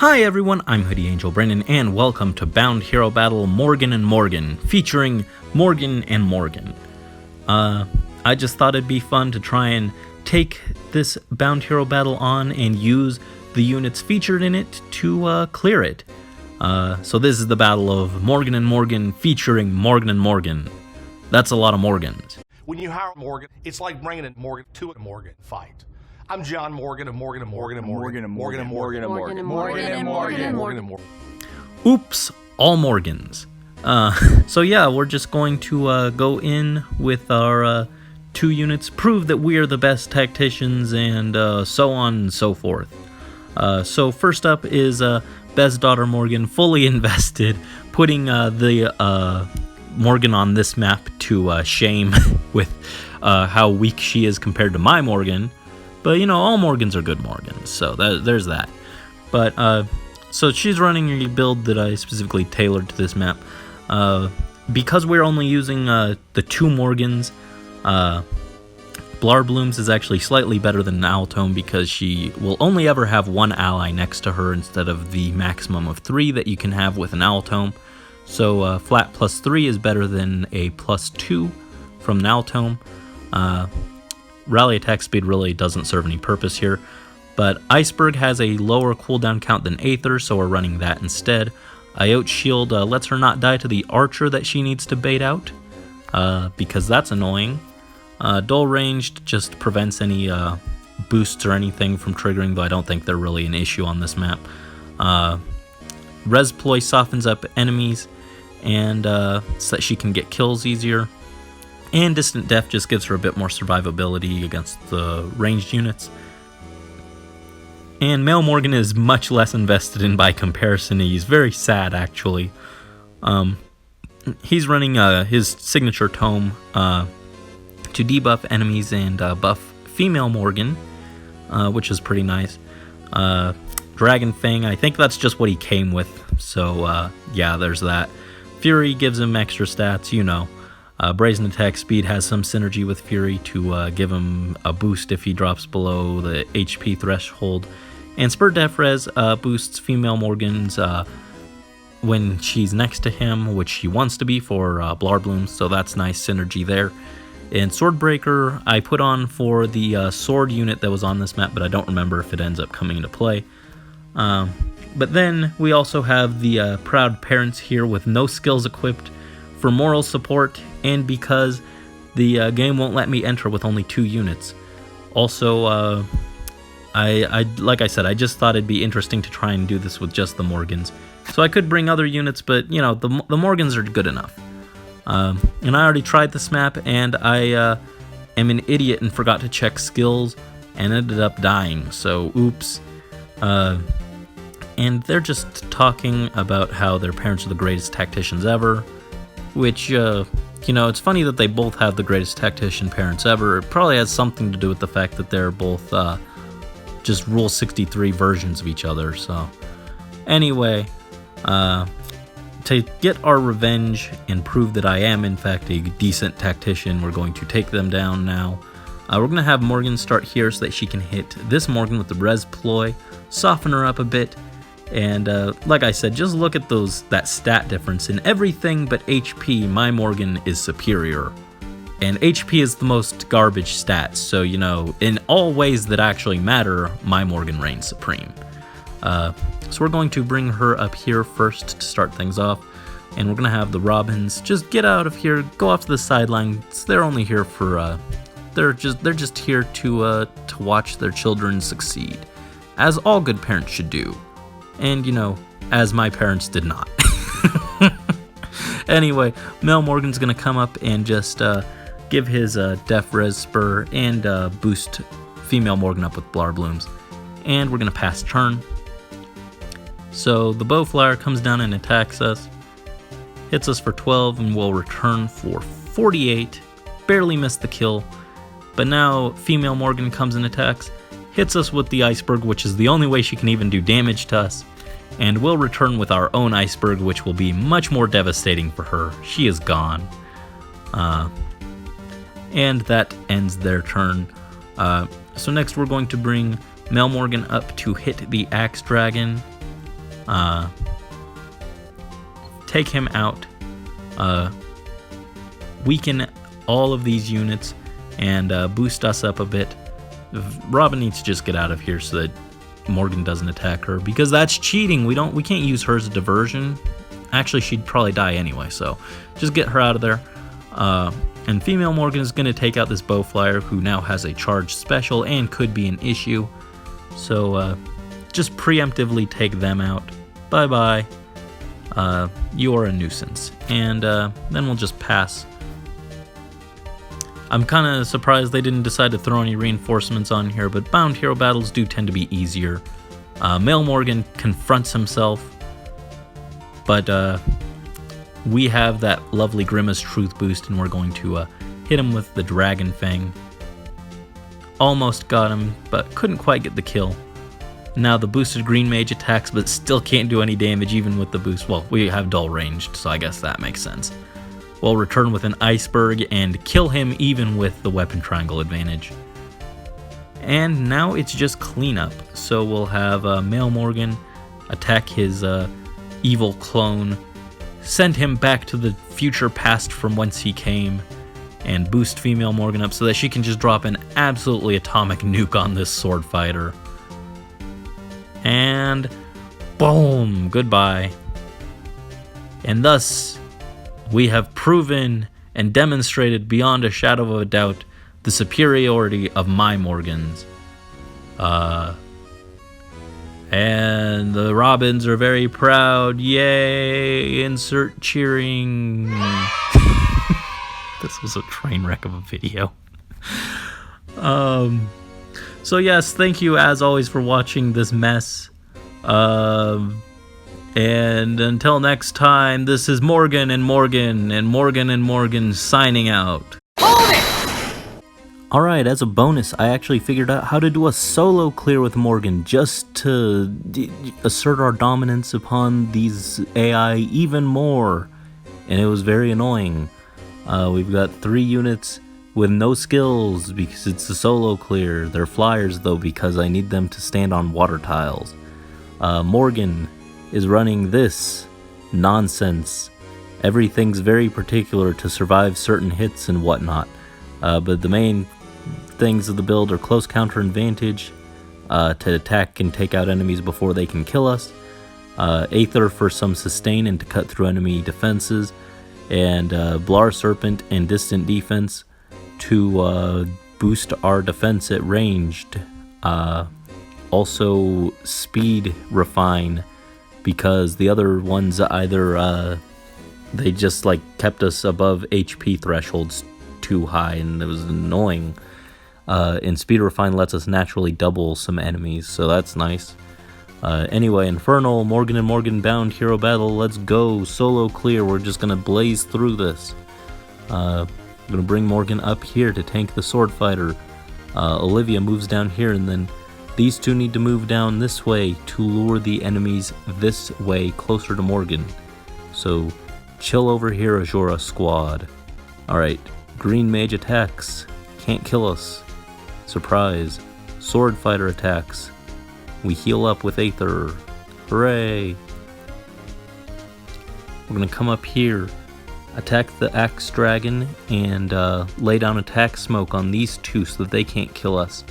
Hi everyone, I'm Hoodie Angel Brennan, and welcome to Bound Hero Battle Morgan and Morgan, featuring Morgan and Morgan. I just thought it'd be fun to try and take this Bound Hero Battle on and use the units featured in it to clear it. So this is the battle of Morgan and Morgan featuring Morgan and Morgan. That's a lot of Morgans. When you hire Morgan, it's like bringing in Morgan to a Morgan fight. I'm John Morgan of Morgan and Morgan and Morgan and Morgan and Morgan and Morgan and Morgan and Morgan and Morgan and Morgan. Oops, all Morgans. So yeah, we're just going to go in with our 2 units, prove that we are the best tacticians, and so on and so forth. So first up is Bez's daughter Morgan, fully invested, putting the Morgan on this map to shame with how weak she is compared to my Morgan. But, you know, all Morgans are good Morgans, so there's that. But, so she's running a build that I specifically tailored to this map. Because we're only using the 2 Morgans, Blarbloom's is actually slightly better than Owltome because she will only ever have 1 ally next to her instead of the maximum of 3 that you can have with an Owltome. So, flat +3 is better than a +2 from an Owltome. Rally attack speed really doesn't serve any purpose here, but Iceberg has a lower cooldown count than Aether, so we're running that instead. Iote's shield lets her not die to the archer that she needs to bait out, because that's annoying. Dull ranged just prevents any boosts or anything from triggering, though I don't think they're really an issue on this map. Resploy softens up enemies, and so that she can get kills easier. And Distant Death just gives her a bit more survivability against the ranged units. And Male Morgan is much less invested in by comparison. He's very sad, actually. He's running his signature tome to debuff enemies and buff female Morgan, which is pretty nice. Dragon Fang, I think that's just what he came with. So, yeah, there's that. Fury gives him extra stats, you know. Brazen Attack Speed has some synergy with Fury to give him a boost if he drops below the HP threshold. And Spur Def Res boosts female Morgan's when she's next to him, which she wants to be for Blarbloom, so that's nice synergy there. And Swordbreaker I put on for the sword unit that was on this map, but I don't remember if it ends up coming into play. But then we also have the Proud Parents here with no skills equipped for moral support, and because the game won't let me enter with only 2 units. Also, like I said, I just thought it'd be interesting to try and do this with just the Morgans. So I could bring other units, but, you know, the Morgans are good enough. And I already tried this map, and I am an idiot and forgot to check skills, and ended up dying, so oops. And they're just talking about how their parents are the greatest tacticians ever, which, you know, it's funny that they both have the greatest tactician parents ever. It probably has something to do with the fact that they're both just Rule 63 versions of each other. So, anyway, to get our revenge and prove that I am, in fact, a decent tactician, we're going to take them down now. We're going to have Morgan start here so that she can hit this Morgan with the Resploy, soften her up a bit. And like I said, just look at that stat difference. In everything but HP, my Morgan is superior. And HP is the most garbage stat, so, you know, in all ways that actually matter, my Morgan reigns supreme. So we're going to bring her up here first to start things off. And we're going to have the Robins just get out of here, go off to the sidelines. They're only here for, they're just here to watch their children succeed, as all good parents should do. And, you know, as my parents did not. Anyway, Mel Morgan's going to come up and just give his Def Res Spur and boost female Morgan up with Blarbloom's. And we're going to pass turn. So the Bowflower comes down and attacks us. Hits us for 12 and will return for 48. Barely missed the kill. But now female Morgan comes and attacks. Hits us with the Iceberg, which is the only way she can even do damage to us, and we'll return with our own Iceberg, which will be much more devastating for her. She is gone. And that ends their turn. So next we're going to bring Mel Morgan up to hit the Axe Dragon, take him out, weaken all of these units, and boost us up a bit. Robin needs to just get out of here so that Morgan doesn't attack her, because that's cheating. We can't use her as a diversion. Actually, she'd probably die anyway, so just get her out of there. And female Morgan is going to take out this bow flyer, who now has a charged special and could be an issue. So just preemptively take them out. Bye-bye. You are a nuisance. And then we'll just pass. I'm kind of surprised they didn't decide to throw any reinforcements on here, but bound hero battles do tend to be easier. Male Morgan confronts himself, but we have that lovely Grimace Truth boost, and we're going to hit him with the Dragon Fang. Almost got him, but couldn't quite get the kill. Now the boosted Green Mage attacks, but still can't do any damage even with the boost. Well, we have dull ranged, so I guess that makes sense. We'll return with an Iceberg and kill him even with the weapon triangle advantage. And now it's just cleanup. So we'll have Male Morgan attack his evil clone, send him back to the future past from whence he came, and boost female Morgan up so that she can just drop an absolutely atomic nuke on this sword fighter. And boom, goodbye. And thus, we have proven and demonstrated beyond a shadow of a doubt the superiority of my Morgans. And the Robins are very proud. Yay! Insert cheering. This was a train wreck of a video. So yes, thank you as always for watching this mess. And until next time, this is Morgan and Morgan and Morgan and Morgan signing out. Hold it! Alright, as a bonus, I actually figured out how to do a solo clear with Morgan just to assert our dominance upon these AI even more. And it was very annoying. We've got 3 units with no skills because it's a solo clear. They're flyers though because I need them to stand on water tiles. Morgan is running this nonsense. Everything's very particular to survive certain hits and whatnot. But the main things of the build are close counter advantage, to attack and take out enemies before they can kill us, Aether for some sustain and to cut through enemy defenses, and Blar Serpent and distant defense to boost our defense at ranged. Also speed refine, because the other ones either they just like kept us above HP thresholds too high and it was annoying. And speed refine lets us naturally double some enemies, so that's nice. Anyway, Infernal, Morgan and Morgan bound hero battle, let's go. Solo clear, we're just gonna blaze through this. I'm gonna bring Morgan up here to tank the sword fighter. Olivia moves down here, and then these two need to move down this way to lure the enemies this way closer to Morgan. So chill over here, Azura squad. Alright, Green Mage attacks, can't kill us. Surprise. Sword fighter attacks. We heal up with Aether. Hooray! We're gonna come up here, attack the Axe Dragon, and lay down attack smoke on these two so that they can't kill us.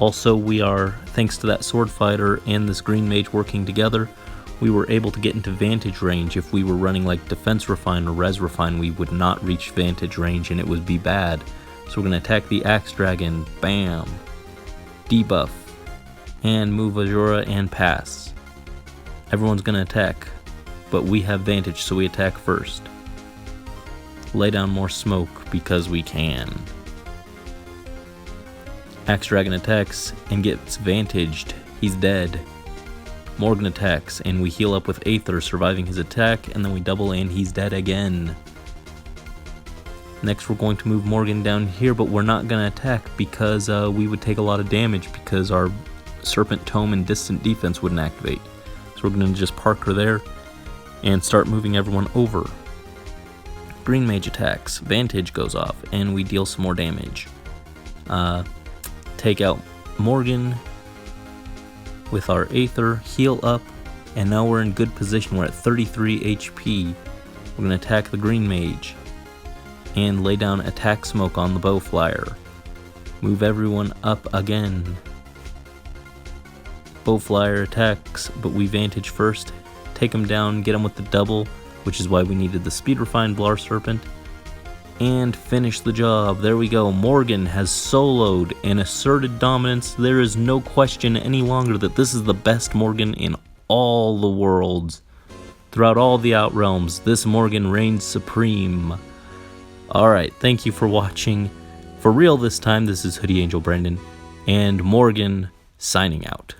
Also, we are, thanks to that sword fighter and this Green Mage working together, we were able to get into vantage range. If we were running like Defense Refine or Res Refine, we would not reach vantage range and it would be bad. So we're going to attack the Axe Dragon, bam, debuff, and move Azura and pass. Everyone's going to attack, but we have vantage, so we attack first. Lay down more smoke because we can. Axe Dragon attacks and gets vantaged. He's dead. Morgan attacks and we heal up with Aether, surviving his attack, and then we double and he's dead again. Next we're going to move Morgan down here, but we're not going to attack because we would take a lot of damage because our Serpent Tome and distant defense wouldn't activate. So we're going to just park her there and start moving everyone over. Green Mage attacks, Vantage goes off, and we deal some more damage. Take out Morgan with our Aether, heal up, And now we're in good position. We're at 33 HP. We're going to attack the green mage. And lay down attack smoke on the bowflyer. Move everyone up again. Bowflyer attacks, but we vantage first. Take him down, get him with the double, which is why we needed the speed refined Blar Serpent. And finish the job. There we go. Morgan has soloed and asserted dominance. There is no question any longer that this is the best Morgan in all the worlds. Throughout all the Outrealms, this Morgan reigns supreme. Alright, thank you for watching. For real this time, this is Hoodie Angel Brandon, and Morgan signing out.